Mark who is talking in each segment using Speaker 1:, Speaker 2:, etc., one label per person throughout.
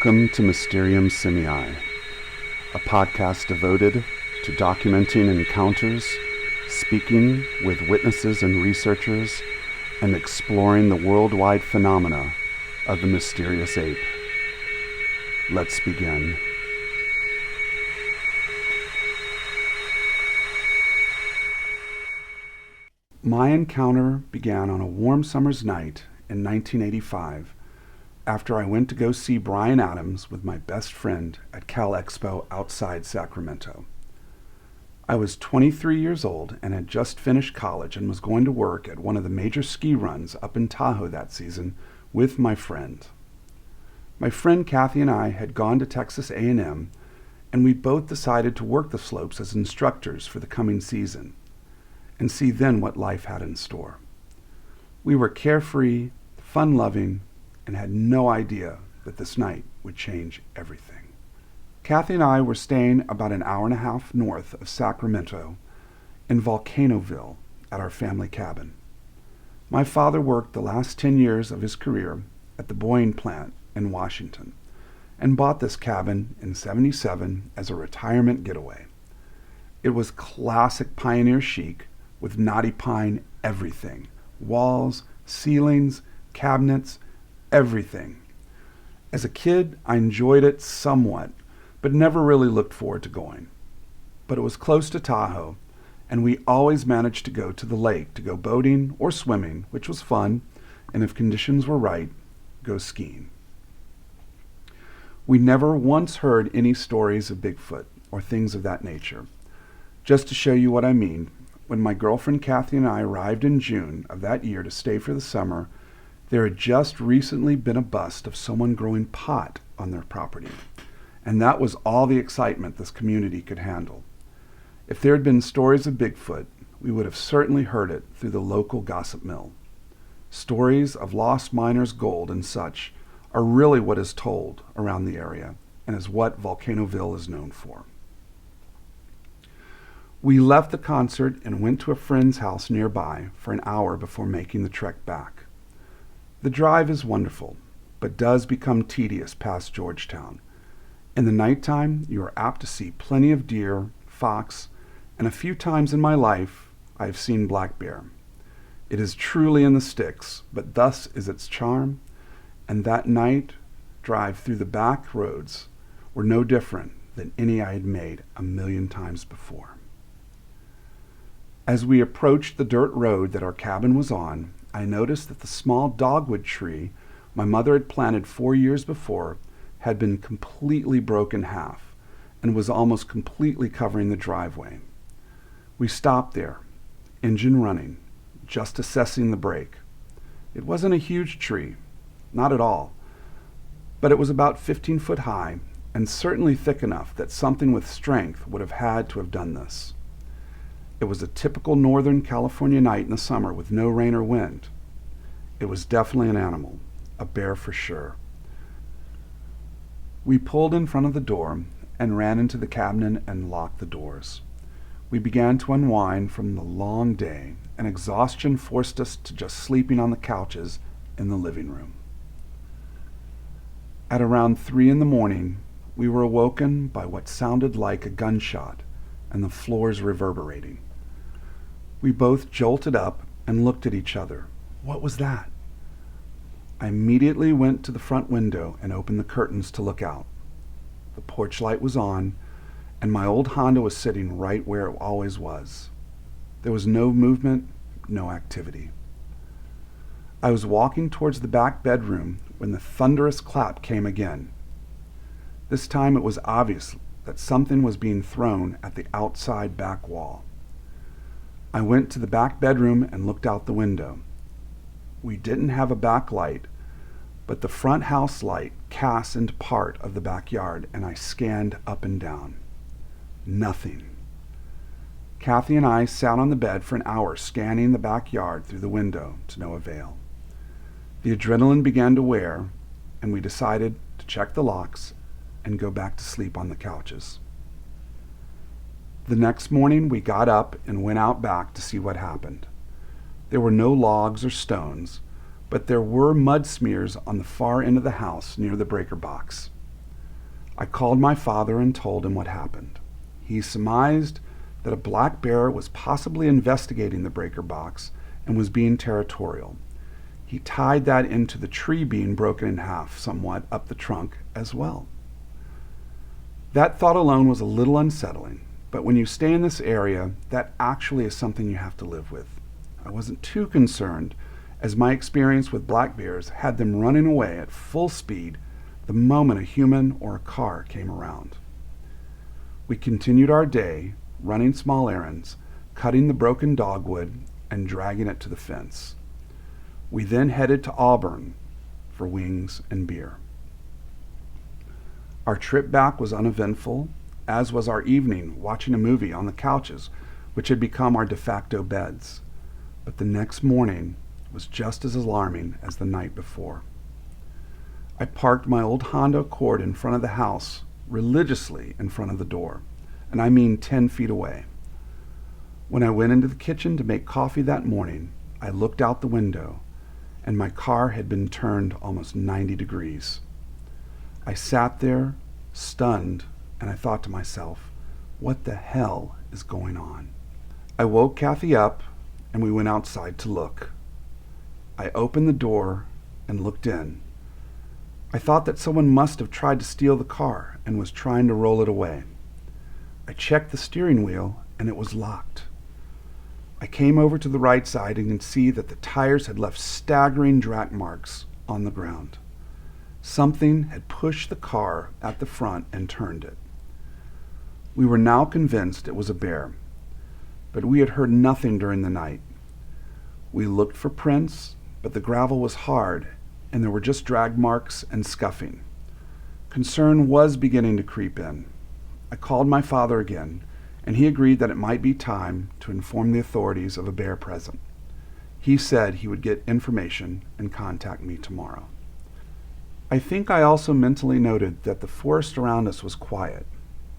Speaker 1: Welcome to Mysterium Simii, a podcast devoted to documenting encounters, speaking with witnesses and researchers, and exploring the worldwide phenomena of the mysterious ape. Let's begin. My encounter began on a warm summer's night in 1985 after I went to go see Bryan Adams with my best friend at Cal Expo outside Sacramento. I was 23 years old and had just finished college and was going to work at one of the major ski runs up in Tahoe that season with my friend. My friend Kathy and I had gone to Texas A&M, and we both decided to work the slopes as instructors for the coming season and see then what life had in store. We were carefree, fun-loving, and had no idea that this night would change everything. Kathy and I were staying about an hour and a half north of Sacramento in Volcanoville at our family cabin. My father worked the last 10 years of his career at the Boeing plant in Washington and bought this cabin in '77 as a retirement getaway. It was classic pioneer chic with knotty pine everything: walls, ceilings, cabinets, everything. As a kid, I enjoyed it somewhat, but never really looked forward to going. But it was close to Tahoe, and we always managed to go to the lake to go boating or swimming, which was fun, and if conditions were right, go skiing. We never once heard any stories of Bigfoot or things of that nature. Just to show you what I mean, when my girlfriend Kathy and I arrived in June of that year to stay for the summer, there had just recently been a bust of someone growing pot on their property, and that was all the excitement this community could handle. If there had been stories of Bigfoot, we would have certainly heard it through the local gossip mill. Stories of lost miners' gold and such are really what is told around the area and is what Volcanoville is known for. We left the concert and went to a friend's house nearby for an hour before making the trek back. The drive is wonderful, but does become tedious past Georgetown. In the nighttime, you are apt to see plenty of deer, fox, and a few times in my life, I have seen black bear. It is truly in the sticks, but thus is its charm, and that night drive through the back roads were no different than any I had made 1,000,000 times before. As we approached the dirt road that our cabin was on, I noticed that the small dogwood tree my mother had planted 4 years before had been completely broken in half and was almost completely covering the driveway. We stopped there, engine running, just assessing the break. It wasn't a huge tree, not at all, but it was about 15 foot high and certainly thick enough that something with strength would have had to have done this. It was a typical Northern California night in the summer with no rain or wind. It was definitely an animal, a bear for sure. We pulled in front of the door and ran into the cabin and locked the doors. We began to unwind from the long day, and exhaustion forced us to just sleeping on the couches in the living room. At around 3 a.m, we were awoken by what sounded like a gunshot and the floors reverberating. We both jolted up and looked at each other. What was that? I immediately went to the front window and opened the curtains to look out. The porch light was on, and my old Honda was sitting right where it always was. There was no movement, no activity. I was walking towards the back bedroom when the thunderous clap came again. This time it was obvious that something was being thrown at the outside back wall. I went to the back bedroom and looked out the window. We didn't have a backlight, but the front house light cast into part of the backyard, and I scanned up and down. Nothing. Kathy and I sat on the bed for an hour scanning the backyard through the window to no avail. The adrenaline began to wear, and we decided to check the locks and go back to sleep on the couches. The next morning we got up and went out back to see what happened. There were no logs or stones, but there were mud smears on the far end of the house near the breaker box. I called my father and told him what happened. He surmised that a black bear was possibly investigating the breaker box and was being territorial. He tied that into the tree being broken in half somewhat up the trunk as well. That thought alone was a little unsettling, but when you stay in this area, that actually is something you have to live with. I wasn't too concerned, as my experience with black bears had them running away at full speed the moment a human or a car came around. We continued our day, running small errands, cutting the broken dogwood, and dragging it to the fence. We then headed to Auburn for wings and beer. Our trip back was uneventful, as was our evening watching a movie on the couches, which had become our de facto beds. But the next morning was just as alarming as the night before. I parked my old Honda Accord in front of the house, religiously in front of the door, and I mean 10 feet away. When I went into the kitchen to make coffee that morning, I looked out the window, and my car had been turned almost 90 degrees. I sat there, stunned, and I thought to myself, what the hell is going on? I woke Kathy up, and we went outside to look. I opened the door and looked in. I thought that someone must have tried to steal the car and was trying to roll it away. I checked the steering wheel, and it was locked. I came over to the right side and could see that the tires had left staggering drag marks on the ground. Something had pushed the car at the front and turned it. We were now convinced it was a bear, but we had heard nothing during the night. We looked for prints, but the gravel was hard, and there were just drag marks and scuffing. Concern was beginning to creep in. I called my father again, and he agreed that it might be time to inform the authorities of a bear present. He said he would get information and contact me tomorrow. I think I also mentally noted that the forest around us was quiet,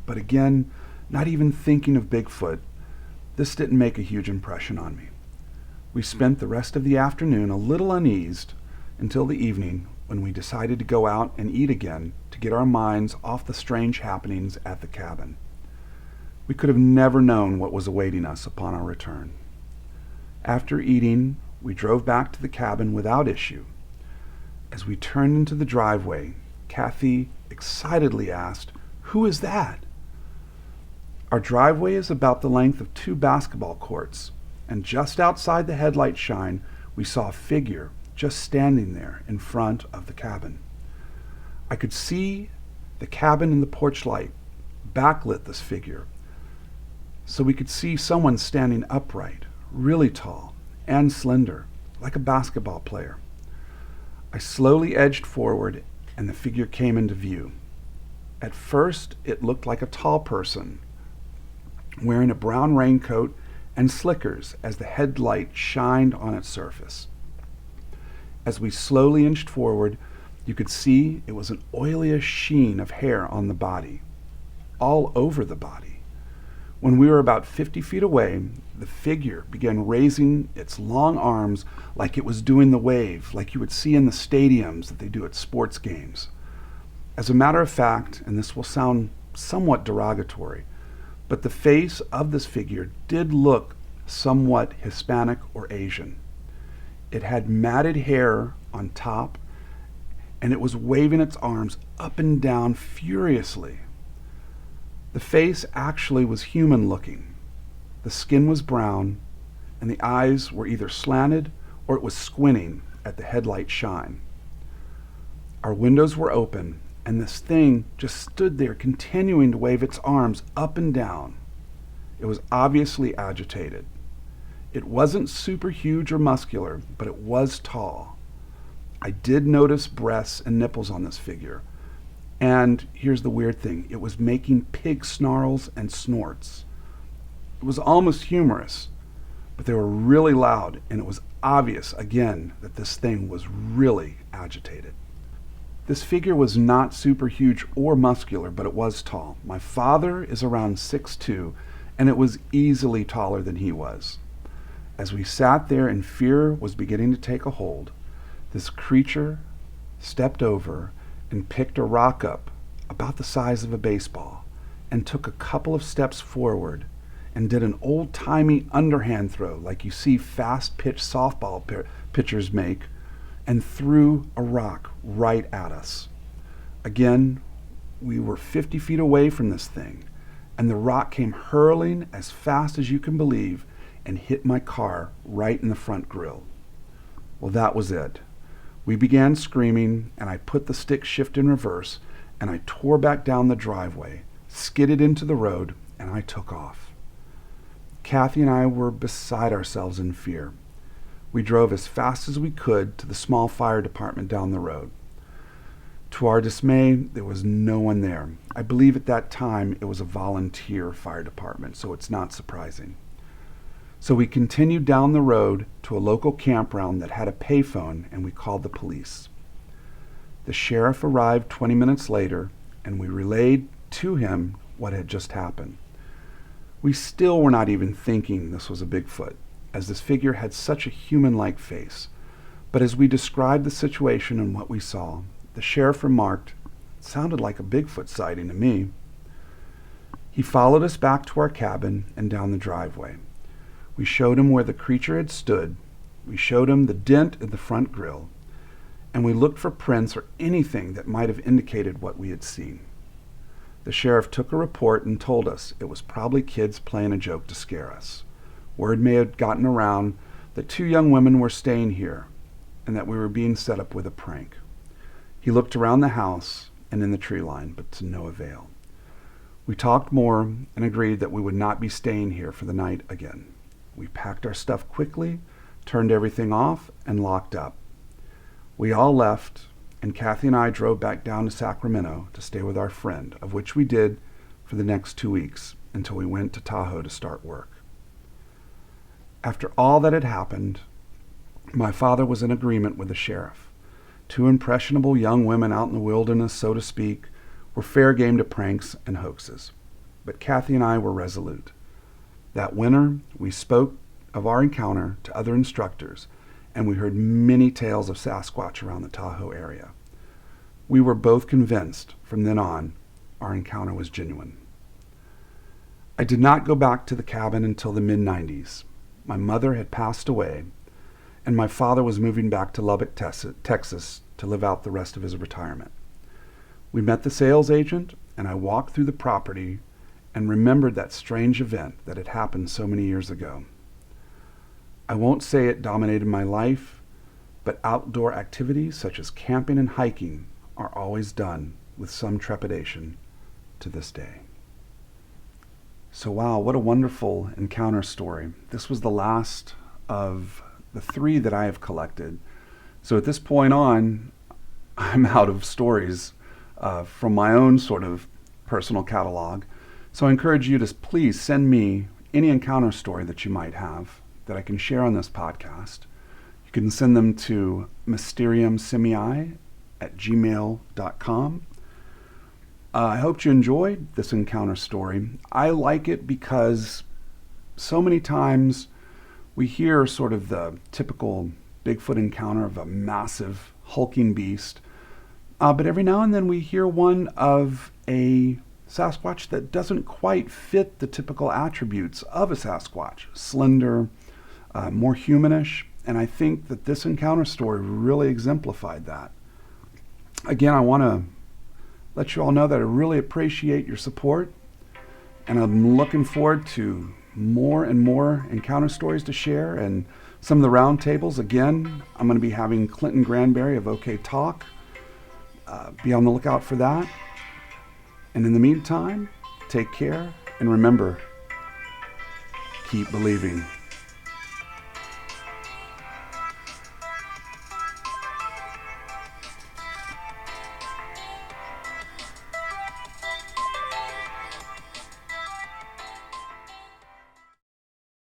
Speaker 1: but again, not even thinking of Bigfoot, this didn't make a huge impression on me. We spent the rest of the afternoon a little uneased until the evening when we decided to go out and eat again to get our minds off the strange happenings at the cabin. We could have never known what was awaiting us upon our return. After eating, we drove back to the cabin without issue. As we turned into the driveway, Kathy excitedly asked, "Who is that?" Our driveway is about the length of 2 basketball courts, and just outside the headlight shine, we saw a figure just standing there in front of the cabin. I could see the cabin and the porch light backlit this figure, so we could see someone standing upright, really tall and slender, like a basketball player. I slowly edged forward, and the figure came into view. At first, it looked like a tall person, wearing a brown raincoat and slickers as the headlight shined on its surface. As we slowly inched forward, you could see it was an oilish sheen of hair on the body, all over the body. When we were about 50 feet away, the figure began raising its long arms like it was doing the wave, like you would see in the stadiums that they do at sports games. As a matter of fact, and this will sound somewhat derogatory, but the face of this figure did look somewhat Hispanic or Asian. It had matted hair on top, and it was waving its arms up and down furiously. The face actually was human-looking. The skin was brown, and the eyes were either slanted or it was squinting at the headlight shine. Our windows were open, and this thing just stood there continuing to wave its arms up and down. It was obviously agitated. It wasn't super huge or muscular, but it was tall. I did notice breasts and nipples on this figure. And here's the weird thing, it was making pig snarls and snorts. It was almost humorous, but they were really loud, and it was obvious, again, that this thing was really agitated. This figure was not super huge or muscular, but it was tall. My father is around 6'2", and it was easily taller than he was. As we sat there and fear was beginning to take a hold, this creature stepped over and picked a rock up about the size of a baseball, and took a couple of steps forward and did an old-timey underhand throw like you see fast-pitch softball pitchers make, and threw a rock right at us. Again, we were 50 feet away from this thing, and the rock came hurling as fast as you can believe and hit my car right in the front grille. Well, that was it. We began screaming, and I put the stick shift in reverse, and I tore back down the driveway, skidded into the road, and I took off. Kathy and I were beside ourselves in fear. We drove as fast as we could to the small fire department down the road. To our dismay, there was no one there. I believe at that time it was a volunteer fire department, so it's not surprising. So we continued down the road to a local campground that had a payphone, and we called the police. The sheriff arrived 20 minutes later, and we relayed to him what had just happened. We still were not even thinking this was a Bigfoot, as this figure had such a human-like face. But as we described the situation and what we saw, the sheriff remarked, "It sounded like a Bigfoot sighting to me." He followed us back to our cabin and down the driveway. We showed him where the creature had stood. We showed him the dent in the front grille, and we looked for prints or anything that might have indicated what we had seen. The sheriff took a report and told us it was probably kids playing a joke to scare us. Word may have gotten around that 2 young women were staying here and that we were being set up with a prank. He looked around the house and in the tree line, but to no avail. We talked more and agreed that we would not be staying here for the night again. We packed our stuff quickly, turned everything off, and locked up. We all left, and Kathy and I drove back down to Sacramento to stay with our friend, of which we did for the next 2 weeks until we went to Tahoe to start work. After all that had happened, my father was in agreement with the sheriff. 2 impressionable young women out in the wilderness, so to speak, were fair game to pranks and hoaxes. But Kathy and I were resolute. That winter, we spoke of our encounter to other instructors, and we heard many tales of Sasquatch around the Tahoe area. We were both convinced from then on our encounter was genuine. I did not go back to the cabin until the mid-90s. My mother had passed away, and my father was moving back to Lubbock, Texas to live out the rest of his retirement. We met the sales agent, and I walked through the property and remembered that strange event that had happened so many years ago. I won't say it dominated my life, but outdoor activities such as camping and hiking are always done with some trepidation to this day. So wow, what a wonderful encounter story. This was the last of the 3 that I have collected. So at this point on, I'm out of stories from my own sort of personal catalog. So I encourage you to please send me any encounter story that you might have that I can share on this podcast. You can send them to mysteriumsimii@gmail.com. I hope you enjoyed this encounter story. I like it because so many times we hear sort of the typical Bigfoot encounter of a massive hulking beast, but every now and then we hear one of a Sasquatch that doesn't quite fit the typical attributes of a Sasquatch. Slender, more humanish, and I think that this encounter story really exemplified that. Again, I want to let you all know that I really appreciate your support, and I'm looking forward to more and more encounter stories to share and some of the round tables. Again, I'm going to be having Clinton Granberry of OK Talk. Be on the lookout for that. And in the meantime, take care, and remember, keep believing.